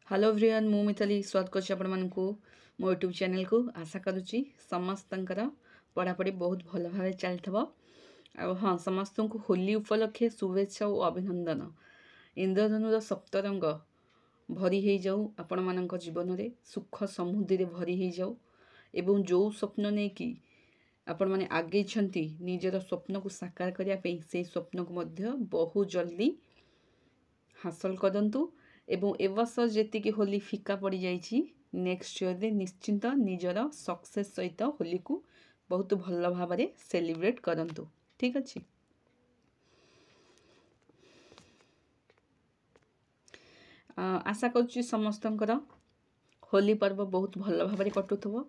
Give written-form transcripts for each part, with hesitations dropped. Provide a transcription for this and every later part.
Hello everyone मु मिताली स्वागत करछि आपण मानकु मो यूट्यूब चैनल को आशा करूछि समस्तंकर पढ़ापढ़ी बहुत भल भाव चलथबो आ हाँ समस्त को होली उपलक्षे शुभेच्छा और अभिनंदन। इंद्रधनुर सप्तरंग भरी हो जाऊ आपण मानक जीवन रे सुख समृद्धि रे भरी हो जाऊ एवं जो स्वप्न ने कि आपण माने आगे छंती निजर स्वप्न को साकार करिया पे से स्वप्न को मध्य बहुत जल्दी हासिल करंतु एवं ए वर्ष जी होली फिका पड़ जाइए नेक्स्ट ईयर निश्चिंत निजर सक्सेस सहित होली को बहुत भल भाव सेलिब्रेट करंतु। ठीक अच्छे आशा करुच्ची समस्तंकर होली पर्व बहुत भल भाव कटुथबो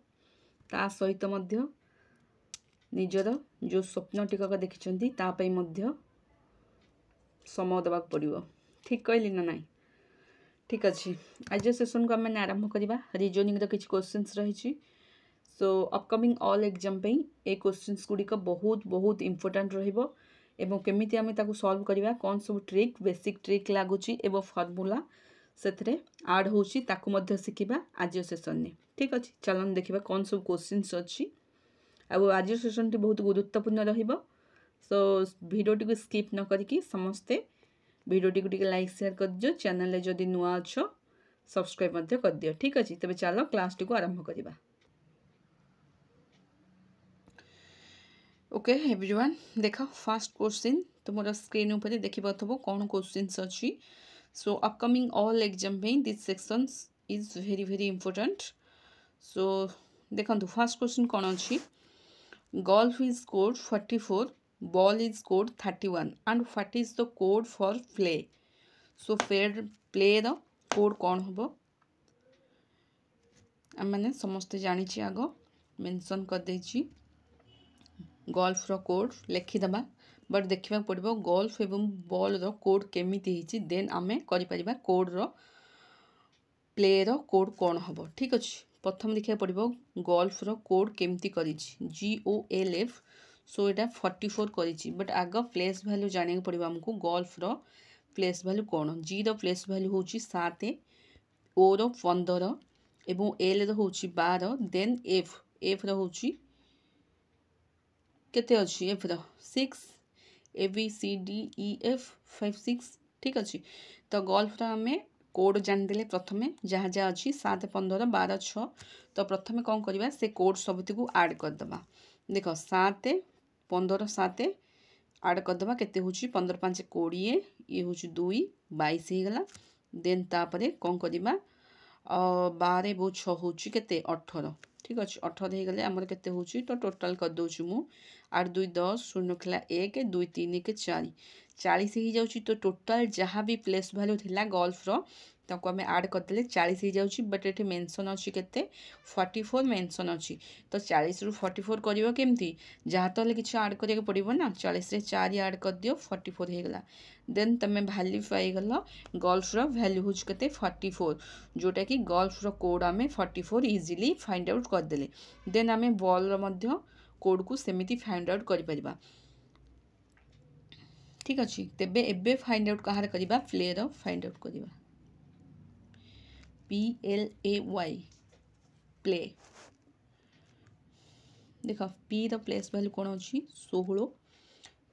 ता सहित मध्य निजर जो स्वप्न टिकक देखिछंती ता पई मध्य समय देबाक पड़िबो। ठीक कहली ना नाई? ठीक अच्छे आज सेशन को आम आरंभ करवा रिजनिंग किसी क्वेश्चंस रही। सो अपकमिंग ऑल एग्जाम पे ए क्वेश्चंस गुड़िक बहुत बहुत इंपोर्टेंट रहिबो एवं केमिति आमे ताकू सॉल्व करवा कौन सब ट्रिक बेसिक ट्रिक लागुची एवं फॉर्मूला से आड होची ताकू मध्य शिखिबा आज सेशन ने। ठीक अच्छे चलन देखिबा कौन सब क्वेश्चंस अच्छी आज सेशन टी बहुत गुरुत्वपूर्ण रहिबो। सो वीडियो टी स्किप न करिकी समस्ते वीडियो टी लाइक शेयर कर दियो चैनल जदि नुआ अच्छ सब्सक्राइब मध्य कर दियो। ठीक अच्छे तेज चलो क्लास टी को आरंभ करवा। ओके एवरीवन देख फर्स्ट क्वेश्चन तुम स्क्रीन ऊपर देखि पाथबो कौन क्वेश्चंस अच्छी। सो अपकमिंग ऑल एग्जाम पे this sections is very very important. So देखंतु फर्स्ट क्वेश्चन कौन अच्छी golf is scored 44 ball is scored 31 and what is the code for play। so fair play the code कौन हम मैंने समस्ते जानी आग मेंशन कर देछि गोल्फ रो कोड लिखिदबा बट देखा पड़ो गोल्फ एवं बॉल रो कोड केमिति हिची देन आमे करि परिबा कोड रो प्ले रो कोड कौन हम। ठीक अच्छे प्रथम देखा पड़ो गोल्फ रो कोड केमती करी GOLF। सो यहाँ 44 करी बट आग प्लेस वैल्यू जाना पड़ो आमको गोल्फ रो प्लेस वैल्यू कौन जी रो प्लेस वैल्यू हूँ 7 ओ रो 15 एवं एल रो हूँ 12 देन एफ रो हूँ केते अच्छी एफ रो 6 ABCDEF 5 6। ठीक अच्छे तो गोल्फ रो आमे कोड जानिदेले प्रथमे जहाँ जहाँ अच्छी 7 15 12 6 तो प्रथमे कौन करवा से कोड सबुती को आड करदे देख 7 15 7 आड करदे केते हूँ 15 5 20 ये हूँ 2 22 होगला देन तापर कौन करवा 12 बहु 6 हूँ केते 18। ठीक अच्छे 18 हो गले आमर केते हूँ तो टोटाल कर दूँ मु 8 2 10 शून्य खेला 1 2 3 1 4 40 हो जाऊँ तो टोटाल जहाँ भी प्लेस वैल्यू थिला गोल्फ रो ताको आमे ऐड करदेले 40 हो जाऊँ बट ये मेंशन अच्छी केते 44 मेंशन अच्छी तो 40 रु 44 करिवो केमती जहाँ तो किसी ऐड करिया पड़िबो ना 40 रे 4 ऐड कर दियो 44 हो गला देन तमे वैल्यू पाई गल गोल्फ रो वैल्यू हूँ केते 44 जोटा कि गोल्फ रो कोड आमे 44 इजीली फाइंड आउट कर देले देन आमे बॉल रो मध्य कोड को सेमिति फाइंड आउट करि परिबा। ठीक अच्छे तेबे एबे फाइंड आउट कहार करिबा प्ले रो फाइंड आउट करिबा PLAY प्ले देख पी रो प्लेस वैल्यू कौन अच्छी 16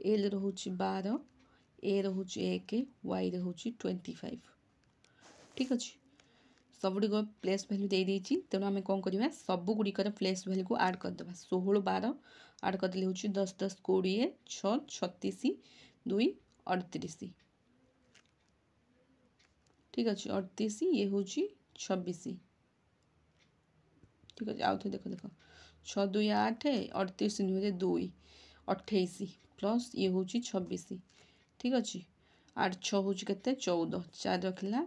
एल रोच 12 ए रोच 1 वाई रोच 25। ठीक अच्छे सबुड़ प्लेस वैल्यू दे देछि तेणु आम कौन करवा सबू गुड़िकर प्लेस वैल्यू को आड करदे 16 12 आड करदे हूँ 10 10 20 6 36 2 38। ठीक अच्छे 38 ये हूँ 26। ठीक अच्छे आउ थे देख देख 6 2 8 38 नुहे 2 28 प्लस ये हूँ 26। ठीक अच्छे 8 6 हूँ के 14 4 रखला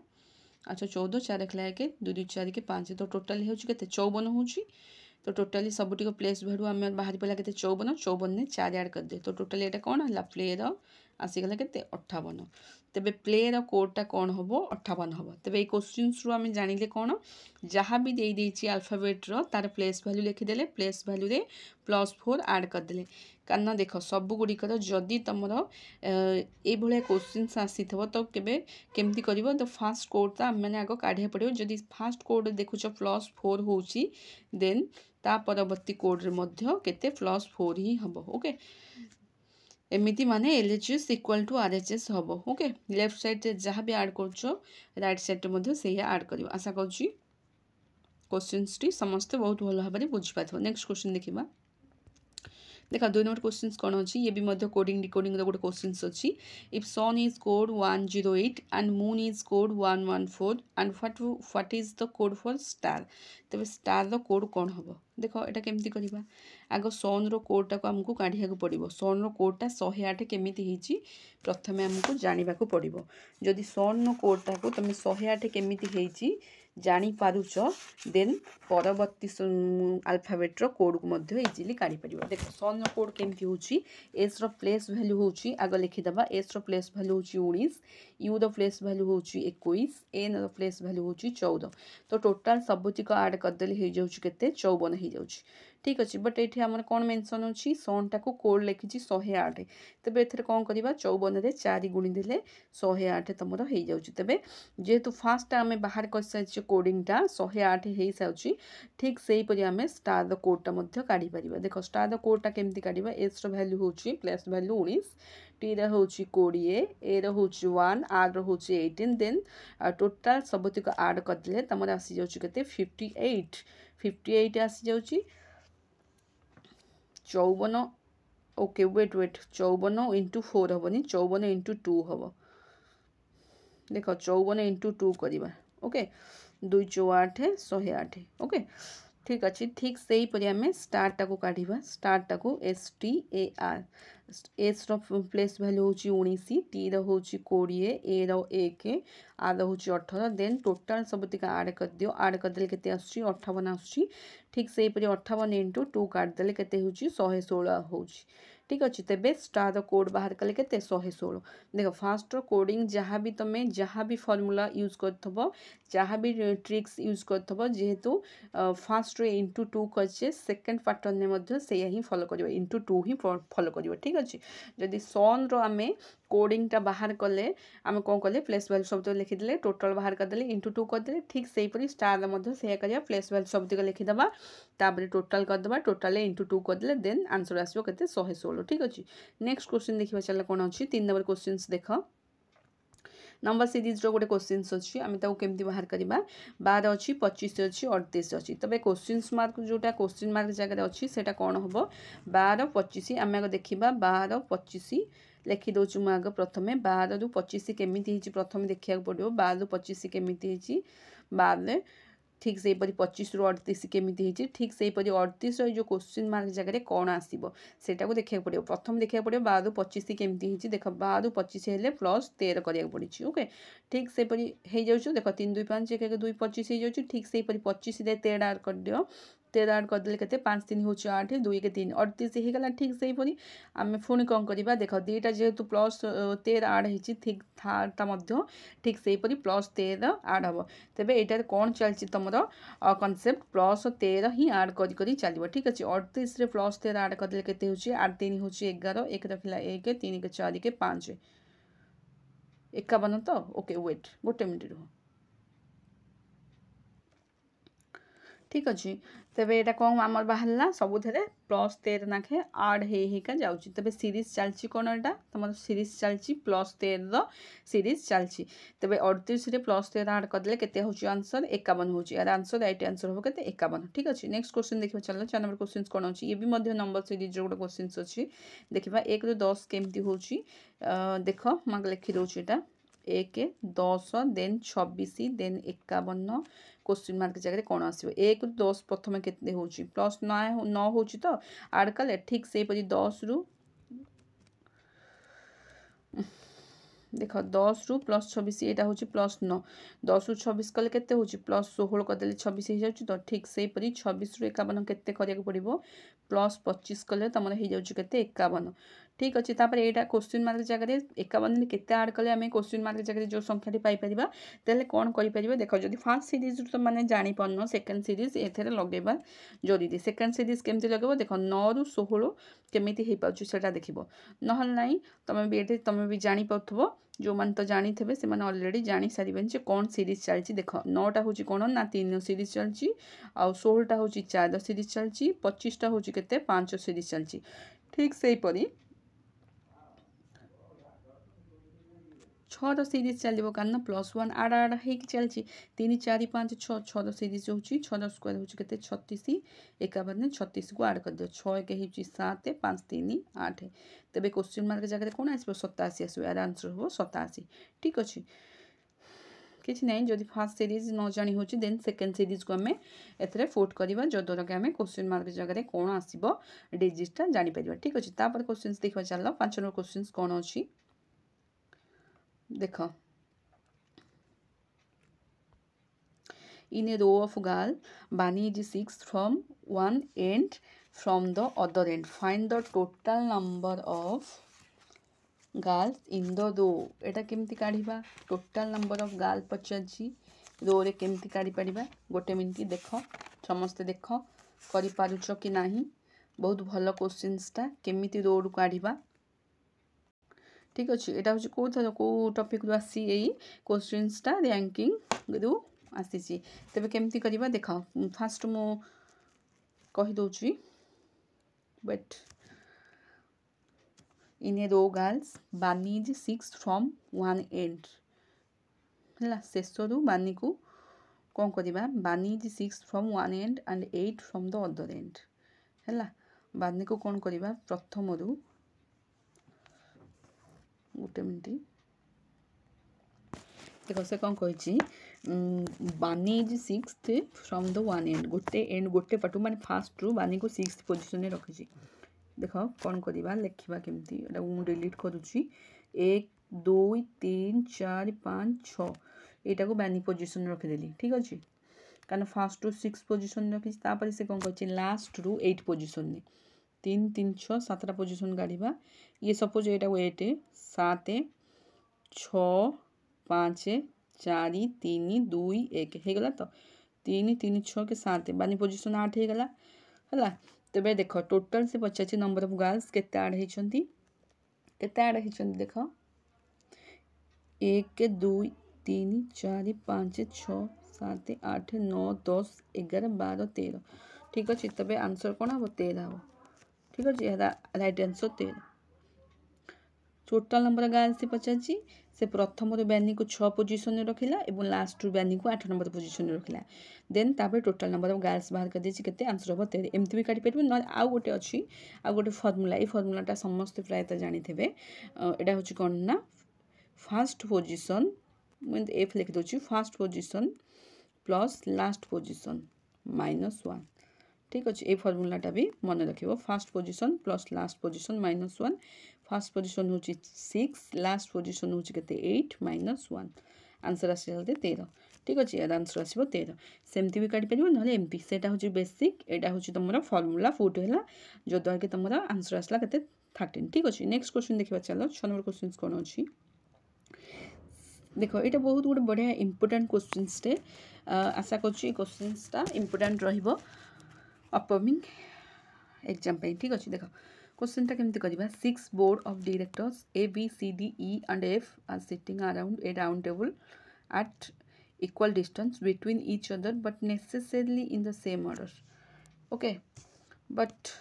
अच्छा 14 4 रखला 1 2 2 4 के 5 तो टोटाल हो 54 हूँ तो टोटाली सबुटी प्लेस भैल्यू आम बाहर पड़ा के 54 54 ने 4 ऐड कर दे तो टोटाली यहाँ कौन है प्ले रो आसीगला केते 58 तेबे प्ले रो कोडटा कौन हबो 58 हबो तेबे ए क्वेश्चंस रु आमे जानिले कोन जहाँ भी दे देछि अल्फाबेट रो तार प्लेस वैल्यू लिखि देले प्लेस वैल्यू रे +4 ऐड कर देले कारण देख सब गुड़िकर जदि तुम ये क्वेश्चंस आसीथबो तो केबे केमती करिवो तो फास्ट कोड ता मैंने आगो काढे पड़ियो जदि फास्ट कोड देखुछ +4 होउची देन ता परवर्ती कोड रे मध्य केते +4 ही हबो ओके एमिति माने LHS इक्वल टू RHS हबो ओके लेफ्ट साइड रे जहाँ भी ऐड करछो राइट साइड रे मध्य सेया ऐड करियो आशा करछि क्वेश्चंस टी समस्त बहुत भल भाबरे बुझि पाथो नेक्स्ट क्वेश्चन देखिबा देखा 2 नंबर क्वेश्चंस कौन अच्छी ये भी मध्य कोडिंग डिकोडिंग गोटे क्वेश्चंस अच्छी if sun is code 108 and moon is code 114 and what is the code for star तेज स्टार रो कोड कौन हम देख एटा केमती करबा आगो सन रो कोडटा को हमको काढिया को पड़िबो सन रो कोडटा 108 केमिति हिची प्रथमे हमको जानिबा को पड़िबो जदि सन रो कोडटा को तमे 108 केमिति हेची जानी पारुच देन परवर्ती अल्फाबेट रो कोड को मध्य इजिली काढी परिबो देखो सन रो कोड केमती होची एस रो प्लेस वैल्यू होची आगो लिखि दबा एस रो प्लेस वैल्यू होची 19 यू रो प्लेस वैल्यू होची 21 एन रो प्लेस वैल्यू होची 14 तो टोटल सबुति को ऐड कर देली हे जाउची केते 54 हे जाउची ठीक अच्छे बट ये आम कौन मेनसन अच्छी सनटा को कोड लिखी 108 तेज ए कौन करवा 54 रे 4 गुणी देले 108 तुम हो जाऊँगी तेज जेहेतु फास्ट आम बाहर कर सारी कोडिंगटा 108 हो सारी ठीक से आम स्टार द कोडटा काढ़ी पार देख स्टार द कोडटा केमती काढ़ा एस रैल्यू हूँ प्लेस वैल्यू 19 टी हूँ 20 ए हूँ 1 आर हूँ 18 देन टोटाल सबुतिक आड करदे तुम आसी जाऊँगी 58 आसी जाऊँगी 54 ओके वेट 54 इंटू 4 हेनी 54 इंटू 2 हम देख 54 इंटू 2 करवा ओके 2 4 8 108 ओके ठीक अच्छे ठीक से ही आम स्टारटा को काढ़ा स्टारटा को STAR एस प्लेस वैल्यू हूँ 19 टी हूँ 20 ए रो1 आर हूँ 18 देन टोटाल सबुतिक ऐड कर दियो ऐड करदे के 58 आसूँ ठीक से 58 इंटू 2 काटदे के 116 हो ठीक अच्छे तेबे स्टार कोड बाहर कले के 116 देख फास्ट कोडिंग जहाँ भी तुम जहाँ भी फॉर्मूला यूज कर जहाँ भी ट्रिक्स यूज कर जेहेतु फास्ट इंटू 2 करछे सेकेंड पैटर्न में से ही फॉलो कर इंटू 2 ही फॉलो कर ठीक अच्छे जदि सन आम कोडिंगटा बाहर कले आम कौन कले प्लेस वैल्यू शब्द लिखिदे टोटल बाहर करदे इंटू 2 करदे ठीक से ही स्टार से कर प्लेस वैल्यू शब्द लिखिदबा तापर टोटाल करदबा टोटाल इंटू 2 करदे देन आंसर आसो के 116 ठीक अच्छे नेक्स्ट क्वेश्चन देखा चल कौन अच्छी 3 नंबर क्वेश्चन देख नंबर सीरीज रो गोटे क्वेश्चन अच्छी आम केमती बाहर करवा 12 अच्छी 25 अच्छी 38 अच्छी तबे क्वेश्चन मार्क जोटा क्वेश्चन मार्क जगह अच्छी से कौन हम 12 25 आम आगे देखा 12 25 लिखिदे मुझे प्रथम 12 रु 25 केमी प्रथम देखा पड़ो 12 रु 25 केमी 12 ठीक से 25 रु 38 केमी ठीक से 38 जो क्वेश्चन मार्क जगह कौन आसो सेटा को देखा पड़ो प्रथम देखा पड़ो 12 रु 25 केमी देख 12 रु 25 हेल्ले +13 करा पड़ी ओके ठीक से हो देख 3 2 5 1 2 25 हो जाऊँ ठीक से 25 13 ऐड कर दियो 13 ऐड करदे के 5 3 हूँ 8 2 1 3 38 होगा ठीक से आम पुणी कौन करवा देख दीटा जेहेतु +13 ऐड हो ठीक थार्टा ठीक से +13 ऐड हम तेरे यहाँ कौन चलती तुम कनसेप्ट +13 ही ऐड कर चलो ठीक अच्छे 38 रे +13 ऐड करदे के 8 3 हूँ 11 1 रखला 1 3 के 4 के 5 51 तो ओके वेट गोटे मिनट रुह ठीक अच्छे तेरे यहाँ कौन आम बाहर सबुथे +13 नाखे आड होगा जाऊँगी तेरे सीरीज चलती कौन यहाँ तुम सीरीज चलती +13 सीरीज चलती तेरे 38 रे +13 आड करदे के आंसर 51 हूँ यार आंसर राइट आंसर हम के 51 ठीक अच्छे नेक्स्ट क्वेश्चन देखिए चलो 4 नंबर क्वेश्चन कौन अच्छी ये भी नंबर सीरीज गोटे क्वेश्चन अच्छी देखा 1 ରୁ 10 केमती हूँ देख मैं लिखी दूसरी यहाँ 1 10 देन 26 देन 51 क्वेश्चन मार्क जगह कौन आसो 1 ରୁ 10 प्रथम के +9 हूँ तो आड कले ठीक से 10 ରୁ देख 10 ରୁ +26 यहाँ हूँ +9 10 ରୁ 26 कले के +16 करदे 26 हो जाऊँ तो ठीक से 26 ରୁ 51 के पड़ो +25 कले तुम हो जाऊँ के 51 ठीक अच्छे तापर यहाँ क्वेश्चन मार्क जगह 51 केते आड कले आम क्वेश्चन मार्क जगह जो संख्या पाइपर तेल कौन कर देख जब फास्ट सीरीज तुम मैंने जापर सेकेंड सीरीज ए लगेगा जरूरी सेकेंड सीरीज केमती लगे देख 9 ରୁ 16 केमी हो पाटा देख ना ना तुम भी ये तुम भी जापर जो मैंने तो जानी थे से अलरेडी जानी सारे कौन सीरीज चलती देख 9टा हूँ कौन ना 3 सीरीज चलती आउ 16टा हूँ 4 सीरीज चलती 25टा हूँ के 5 सीरीज चलती ठीक से हीपरी 6 सीरीज चलो कारण +1 आड़ आड़ हो चलती 3 4 5 6 6 सीरीज हो 6 स्क्वायर हूँ के 36 51 36 को आड कर दियो 6 1 हो 7 5 3 8 तेरे क्वेश्चन मार्क जगह कौन आस 87 आस यार आंसर हम 87 ठीक अच्छे किसी ना जब फास्ट सीरीज न जानी हो देन सेकेंड सीरीज को आम ए फोट करवा जद्वारा कि आम क्वेश्चन मार्क जगह कौन आसो डिजिटा जापर ठीक अच्छे तापर क्वेश्चन देखा चल 5 नंबर क्वेश्चन कौन अच्छी देख in a row of girl Bani is 6 from one end from the other end find the total number of girls in the row एटा केमती काढ़ा टोटाल नंबर ऑफ गर्ल पचार रो रे केमती काढ़ी पारिबा गोटे मिनट देख समस्ते देख करि पारुछ कि नाही बहुत भल क्वेश्चनसटा केमिति रो रु काढ़ा ठीक अच्छे यहाँ हूँ कौ टपिक रू आसी क्वेश्चनसटा रैंकिंग रू आसी तेरे केमती करवा देख फास्ट मु कहीदे but in a row girls Bani is 6 from one end है शेष रू बानी को कौन करवा Bani is 6 from one end and 8 from the other end है बानी को कौन करवा प्रथम रू गोटे मिनट देख से कौन कही बानी is 6th from the one and गोटे पटू माने फास्ट रू बानी को 6th पोजिशन रखी देख कौन करवा लिखा केमती मुझे डिलीट करुच्ची 1 2 3 4 5 6 यहाँ को बानी पोजिशन रखीदेली ठीक अच्छे कारण फास्ट रू 6 पोजिशन रखी से कौन कर लास्ट रू 8 पोजिशन 3 3 6 7टा पोजिशन काढ़ा ये सपोज यहाँ को 8 7 6 5 4 3 2 1 हो गला तो 3 3 6 के 7 बानी पोजिशन 8 हो गला है तेरे देख टोटाल से पचार नंबर ऑफ गर्ल्स केते आड होती देख 1 2 3 4 5 6 7 8 9 10 11 12 13 ठीक अच्छे तेरे आंसर कौन हम 13 हम ठीक अच्छे right answer 13 total number girls से पचार से प्रथम बैनी को 6 पोजिशन रखिला और लास्ट बैनी को 8 नंबर पोजिशन रखिला देन तापर टोटाल नंबर ऑफ गर्ल्स बाहर कर देछि केते आंसर हम 13 एमती भी काटी परिबो न आउ गोटे अछि आउ गोटे फॉर्मूला ए फॉर्मूलाटा समस्त प्रायतः जानी थे एटा होछि कोन ना फर्स्ट पोजिशन मैं एफ लिखि दोछि first position plus last position -1 ठीक अच्छे ये फर्मूलाटा भी मन रखिबो first position plus last position -1 first position हूँ 6 लास्ट पोजिशन हूँ के 8 -1 आंसर आस 13 ठीक अच्छे यार आंसर आसो 13 सेमती भी काटी पार ना एमती से हूँ बेसिक यहाँ हूँ तुम फर्मूला फुट है जद्वारा कि तुम आंसर आसला के 13 ठीक अच्छे नेक्स्ट क्वेश्चन देखा चलो 6 नंबर क्वेश्चन कौन अच्छी देख ये बहुत गोटे बढ़िया इंपोर्टेंट क्वेश्चनसटे आशा कर क्वेश्चनसटा इंपोर्टेंट रहिबो अपकमिंग एग्जाम पे ठीक अच्छे देख क्वेश्चन टा केमती करवा 6 board of directors A B C D E and F are sitting around a round table at equal distance between each other but necessarily in the same order okay but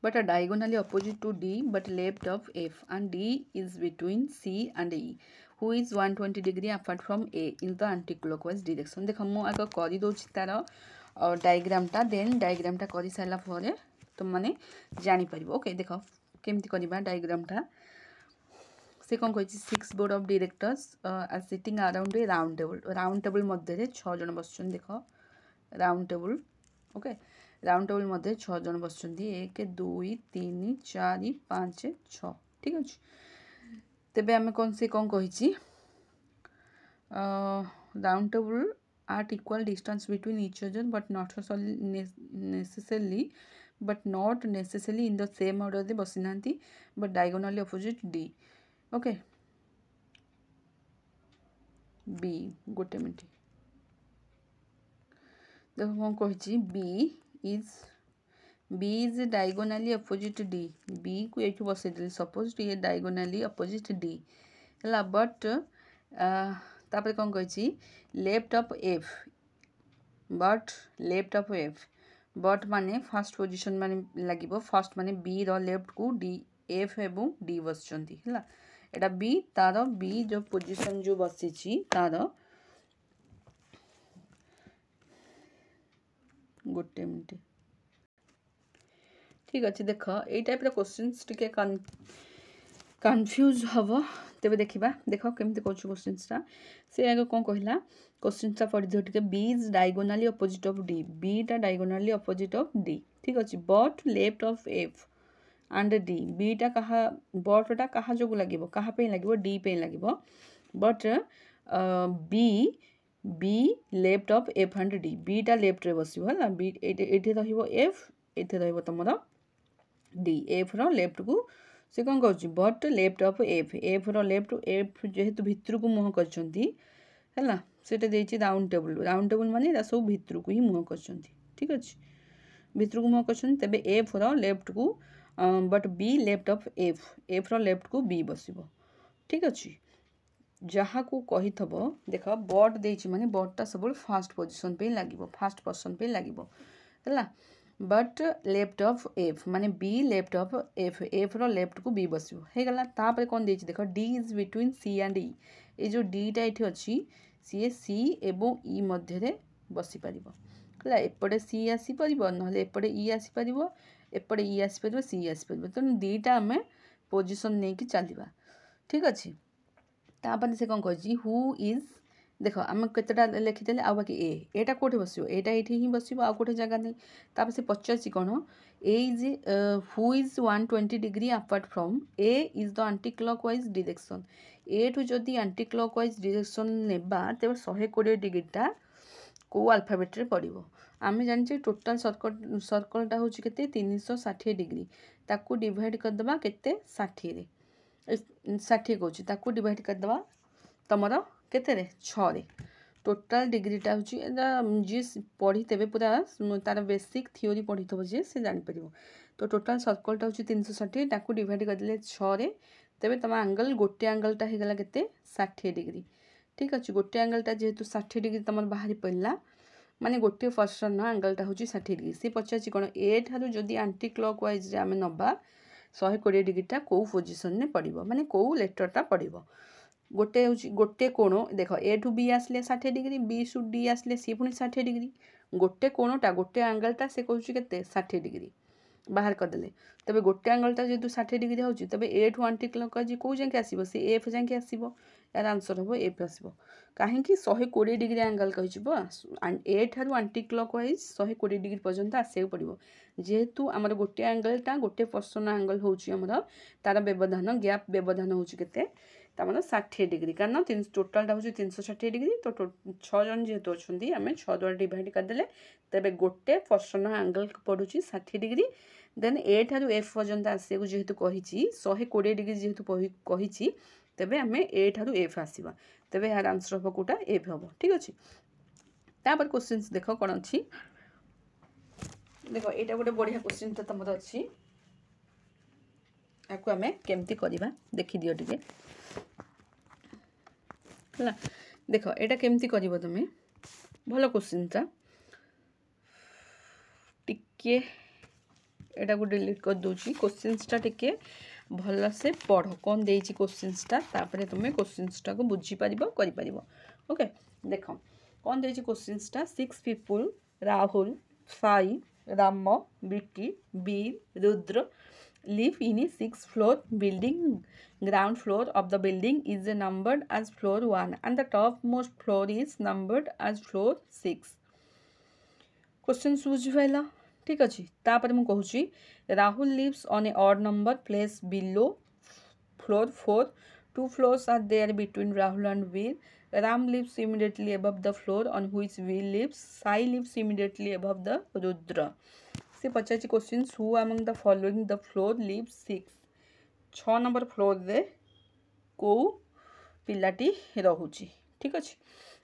are diagonally opposite to D but left of F and D is between C and E who is 120 degree apart from A in the anti-clockwise direction देख मु आग कर दूसरी तार डायग्रामटा then डायग्रामटा कर सारा पर तुम मैंने जापर ओके देख केमती करवा डायग्रामटा से कौन कही 6 board of directors are sitting around a round table मध्य 6 जन बस देख round table okay round table मध्य 6 जन बस 1 2 3 4 5 6 ठीक अच्छे तेबे आम कौन से कौन कही round table at equal distance between each other but not necessarily but not necessary in the same order रे बसी नांती but diagonally opposite D okay B गोटे मिनट देखो कौन कही B is diagonally opposite D B को ये बसई सपोज ये डायगोनाली अपोजिट डी है बट तापर कौन कही left of F but left of F but माने फर्स्ट पोजीशन माने लगिबो फर्स्ट माने बी रो लेफ्ट को डी एफ एवं डी बसचंती है एटा बी तार बी जो पोजीशन जो बसीची तार गोटे मिनट ठीक अच्छे देख ये टाइप क्वेश्चंस टिके कन्फ्यूज हम तेरे देखा देख केमती कौन क्वेश्चंसटा से आगे कौन कहला क्वेश्चंसटा पढ़ी दियो टिके B is diagonally opposite of D B टा डायगोनाली अपोजिट ऑफ डी ठीक अच्छे but left of F and D B टा कहा बटटा कहा जो लगे कहा लगे डी पे लगे but B B left of F and D B टा लेफ्ट रे बस है बी ये रफ ये रम डी एफ रो लेफ्ट को से कौन कर बट लेफ्ट ऑफ एफ रो लेफ्ट एफ जेहेतु भितर को मुह कर देती राउंड टेबल माने सब भितर को ही मुह कर ठीक अच्छे भितर को मुह कर तेरे एफ रो लेफ्ट को but B left of F रो लेफ्ट को बी बस ठीक अच्छे जहाँ को कही थब देख बट देती माने बटटा सब फास्ट पोजिशन पे लगे फास्ट पर्सन पे लगे है बट लेफ्ट ऑफ एफ माने बी लेफ्ट ऑफ एफ रो लेफ्ट को बी बस होगला तापर कौन देख देख D is between C and E ये जो डीटा ये अच्छी सी सी एवं ई मध्य बसी पार है एपटे सी आसीपर ना एपटे ई आसीपर एपटे ई आसीपर सी आसीपर तेणु दीटा आम पोजिशन नहीं कि चलवा ठीक अच्छे तापर से कौन कह हु इज देख आम केतटा लिखिदे आ बाकी एटा कौटे बस एटा ये ही बस आउ कौटे जगह नहीं तापर से पचार कौन A is who is 120 degree apart from A is the anticlockwise direction A ठू जदि आंटी क्लॉक वाइज डायरेक्शन नेबा तेज 120 डिग्रीटा को अल्फाबेट रे पड़ो आम जाने टोटाल सर्कलटा हूँ के 360 डिग्री ताकू डिवाइड करदे के 60 60 कौच डिवाइड करदे तुम केते 6 टोटाल डिग्रीटा हूँ जी पढ़ी तेरे पूरा तार बेसिक थ्योरी पढ़ी थो जी से जापर तो टोटाल सर्कलटा हूँ 360 ताकू डिवाइड करदे 6 तेरे तुम आंगल गोटे आंगलटा होगला के 60 डिग्री ठीक अच्छे गोटे आंगलटा जेहेतु 60 डिग्री तुम बाहरी पड़ा माने गोटे पर्सन आंगलटा हूँ 60 डिग्री सी पचार कौन ए ठारू जदि आंटी क्लॉक वाइज आम नवा 120 डिग्रीटा कौ पोजिशन में पड़ो माने कौ लेटरटा पड़ो गोटे हूँ गोटे कोण देख ए टू बी आसले 60 डिग्री बी टू डी आसले सी पुणी 60 डिग्री गोटे कोणटा गोटे आंगलटा से कौन के 60 डिग्री बाहर करदे तेज गोटे आंगलटा जेहतु 60 डिग्री हो तेज ए ठू आंटी क्लॉक वाइज कौ जाके आसो सी एफ जाके आसो यार आंसर हम एफ आसो कहीं 120 डिग्री आंगल कही ए ठारू आंटी क्लॉक वाइज 120 डिग्री पर्यंत आसो पड़ो जेहेतु आमर गोटे आंगलटा गोटे पर्सन आंगल होमर तार व्यवधान गैप व्यवधान हूँ के तमार 60 डिग्री कारण टोटालटा हूँ 360 डिग्री तो 6 जन जेहेतु अच्छा आम 6 द्वारा डिवाइड करदे तेरे गोटे पर्सन आंगल पड़ू 60 डिग्री देन ए ठारू एफ पर्यंत आसो जेहेतु कही 120 डिग्री जेहेतु कही तेरे आम ए ठारू एफ आसवा तेरे यार आंसर हम कौटा एफ हम ठीक अच्छे तापर क्वेश्चन देख कौन अच्छी देख यहाँ गोटे बढ़िया क्वेश्चन तुम अच्छी आपको आम केमती करवा देखी दियो टे है देख यहाँ केमती कर तुम भल क्वेश्चनटा टिके एटा को डिलीट कर दूची क्वेश्चनटा टिके भल से पढ़ कौन देती क्वेश्चनटा तापर तुम क्वेश्चनटा को बुझीपर कर ओके देख कौन देती क्वेश्चनटा 6 people Rahul Sai Ram Vicky Veer Rudra live in a 6th floor building. Ground floor of the building is numbered as floor 1 and the topmost floor is numbered as floor 6. Question बुझिपाला ठीक अच्छे तापर मु कहूँ Rahul lives on a odd number place below floor 4. 2 floors are there between Rahul and Veer. Ram lives immediately above the floor on which Veer lives. Sai lives immediately above the Rudra. से पचार question who among the following the floor live 6 6 number floor रे को पिलाटी रोचे ठीक अच्छे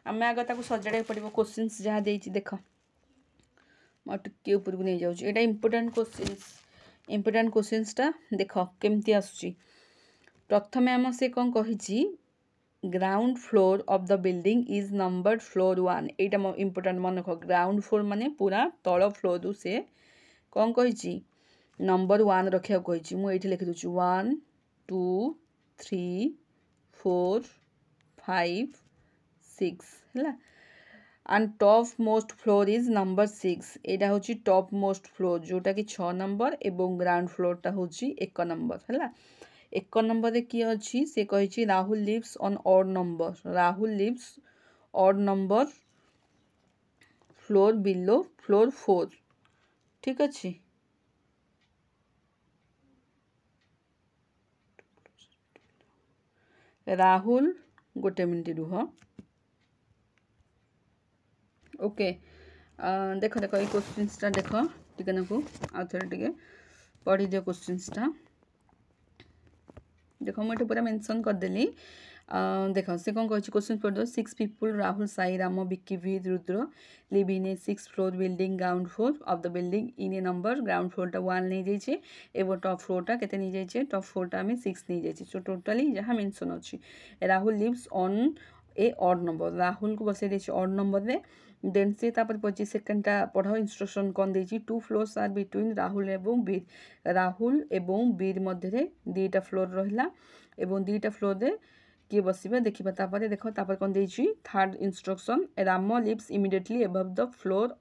आम आगे ताको सजाड़ा पड़ो क्वेश्चन जहाँ देती देख टे ऊपर को नहीं जाऊँ यहाँ इंपोर्टेंट क्वेश्चनटा देख केमती आसुची प्रथम आम से कौन कही ground floor of the building is numbered floor 1 यहाँ इंपोर्टेंट मन रख ग्राउंड फ्लोर माने पूरा तल फ्लोर रु से कौन कही नंबर 1 रखा कही मुझे लिखि दूसरी 1 2 3 4 5 6 है and top most floor is number 6 यहाँ हूँ टॉप मोस्ट फ्लोर जोटा कि 6 नंबर एवं ग्राउंड फ्लोरटा हूँ 1 नंबर है 1 नंबर रे किए अच्छी से कही Rahul lives on odd number Rahul lives odd number floor below floor 4 ठीक अच्छे राहुल गोटे मिनट रुह ओके देख देख ये क्वेश्चनटा देख टिके नाकू आउ थे टे पढ़ी दियो क्वेश्चनटा देख मुझे पूरा मेंशन करदेली देख से कौन कही क्वेश्चन पढ़ दो 6 people Rahul Sai Ram Bikki Veer Rudra live in a 6 floor building ground floor of the building in a number ground फ्लोरटा 1 नहीं जाइए एवं टॉप फ्लोरटा केते नहीं जाइए टॉप फ्लोरटा आम 6 नहीं जाइए सो टोटाली जहाँ मेंशन अच्छी Rahul lives on a odd number Rahul को बसई देती ऑड नंबर रे देन से पची सेकेंडटा पढ़ इंस्ट्रक्शन कौन देती 2 फ्लोर्स आर बिटवीन राहुल एवं वीर राहुल एवं वीर मध्य 2टा फ्लोर रहा एवं 2टा फ्लोर रे किए बसबे देखा तापर देख तापर कौन देती third instruction Ram lives immediately above the floor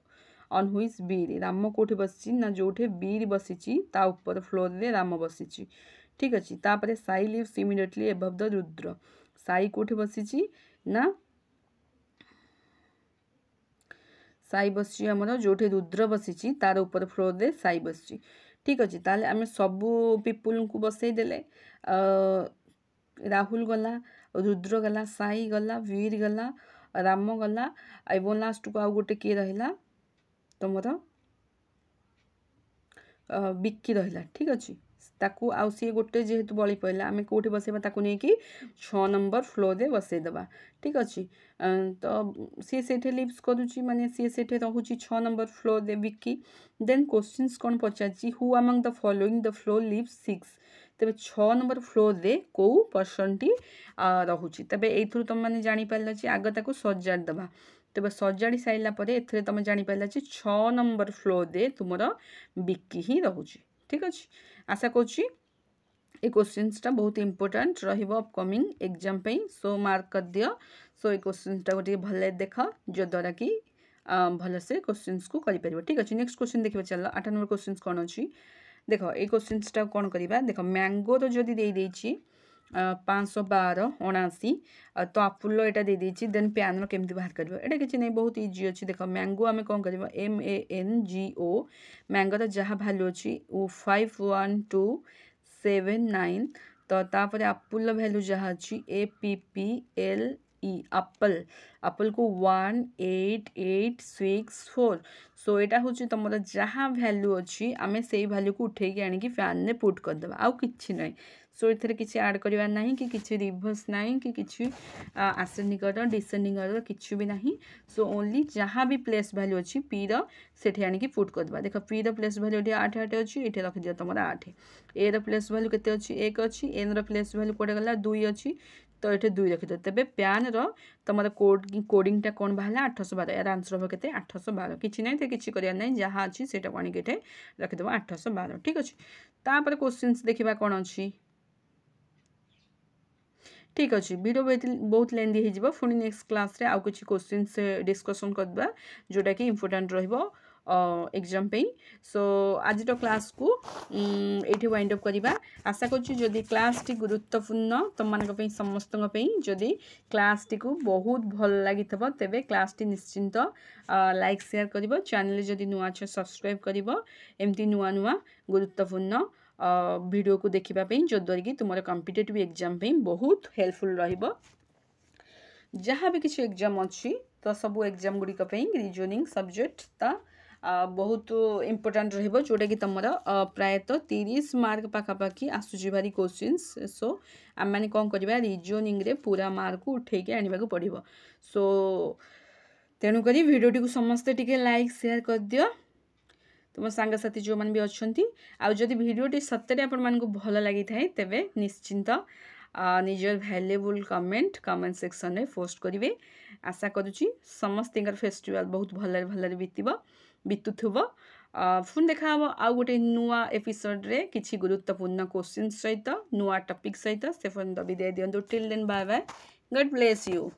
on which Veer Ram कौटे बसी ना जो वीर बसी ऊपर फ्लोर रे राम बसी ठीक अच्छे तापर Sai lives immediately above the Rudra Sai कौटे बसी ना साई बसी आमर जो रुद्र बसी तार ऊपर फ्लोर रे साई बसी ठीक अच्छे ताले आम सबू पीपुल को बसई देले राहुल गला रुद्र गला साई गला वीर गला राम गला एवं लास्ट को आउ गोटे किए रहा तुम बिक्की रहा ठीक अच्छे ताकू आउ सी गोटे जेहेतु बड़ी पड़ा आम कौटे बसैबा ताकू नहीं कि 6 नंबर फ्लोर रे बसईदेवा ठीक अच्छे तो सी से लिव्स करुच्ची माने सी से रोचे 6 नंबर फ्लोर रे बिक्की देन क्वेश्चंस कौन पचार who among the following the floor lives 6 तेरे 6 नंबर फ्लोर रे कौ पर्सन टी रोचे तेज ये तुम मैंने जापार आग ताको सजाड़ देवा तेज सजाड़ी सारापर ए तुम जापार 6 नंबर फ्लोर रे तुम बिक्की ही रोचे ठीक अच्छे आशा करुच्ची ये क्वेश्चंसटा बहुत इंपोर्टेंट रहिबो अपकमिंग एग्जाम पे सो मार्क कर दियो सो ये क्वेश्चंसटा गोटे भले देख जो द्वारा कि भलसे क्वेश्चंस को कर पार ठीक अच्छे नेक्स्ट क्वेश्चन देखिए चल 8 नंबर क्वेश्चन कौन अच्छी देख ये क्वेश्चंसटा कौन करवा देख मैंगोर जदि देदेछि 512 79 तो आपुल यहाँ दे देछि देन प्यानर केमती बाहर कर यहाँ किसी नहीं बहुत इजी अच्छी देख मैंगो आम कौन कर MANGO मैंगोर जहाँ भैल्यू अच्छी 51279 तो तापर आपुल भैल्यू जहाँ अच्छी APPLE एप्पल एप्पल को 18864 सो यहाँ हूँ तुम जहाँ भैल्यू अच्छी आम से भैल्यू को उठे आनिकी फैन ने पुट करदे आउ कि ना सो ये किसी ऐड करवा ना कि किसी रिवर्स ना कि किसी आसेंडिंग ऑर्डर डिसेंडिंग ऑर्डर किसी भी ना सो ओनली जहाँ भी प्लेस भैल्यू अच्छी पी रे आनिकी पुट करदे देख पी प्लेस भैल्यू ये 8 8 अच्छी ये रखी दिया तुम 8 ए प्लेस भैल्यू केते अच्छी 1 अच्छी एन प्लेस भैल्यू कौटे गला 2 अच्छी तो ये 2 रखिद तेज प्यान तुम कोडिंगटा कौन बाहर 812 यार आंसर हम के 812 किसी ना किसी कर जहाँ अच्छी से आनिके रखिदेव 812 ठीक अच्छे तापर क्वेश्चंस देखा कौन अच्छी ठीक अच्छे वीडियो बहुत लेंदी हो पुणी नेक्स्ट क्लास रे आउ किसी क्वेश्चन से डिस्कसन करवा जोटा कि इम्पोर्टेंट रहिबो एग्जाम पे सो आज तो क्लास को ये वाइंड अप करवा आशा करी क्लास टी गुरुत्वपूर्ण तुम मान समस्त जदि क्लास टी को बहुत भल लगी तेरे क्लास टी निश्चिंत लाइक शेयर कर चैनल जदि नुआ अच्छे सब्सक्राइब कर एमती नुआ नुआ गुरुत्वपूर्ण वीडियो को देखापी जद्वारा कि तुम कॉम्पिटिटिव एग्जाम पे बहुत हेल्पफुल रहिबो जहाँ भी किसी एग्जाम अच्छी तो सबू एग्जाम गुड़िक रीजनिंग सब्जेक्ट ता बहुत इम्पोर्टाट रहिबो जोटा कि तुमर प्रायतः 30 मार्क पाखापाखि आसुची भारी क्वेश्चंस। सो आम मैंने कौन करवा रिजनिंग रे पूरा मार्क उठे के आने को पड़ो। सो तेणुक भिडियो टी समस्ते टिके लाइक शेयर कर दियो तुम सांगसाथी जो मैंने भी अच्छा आदि भिडियोटी सतरे आपण भल लगी था तेबे निश्चिंत निजर भैल्यूबल कमेंट सेक्शन में पोस्ट करेंगे। आशा करुच्ची समस्त फेस्टिवल बहुत भल भल बीतुव। पुणी देखा आउ गोटे नुआ एपिसोड रे किछि गुरुत्वपूर्ण क्वेश्चन सहित नुआ टॉपिक सहित से पर्यंत विदाय दियंतु। Till then bye bye, God bless you.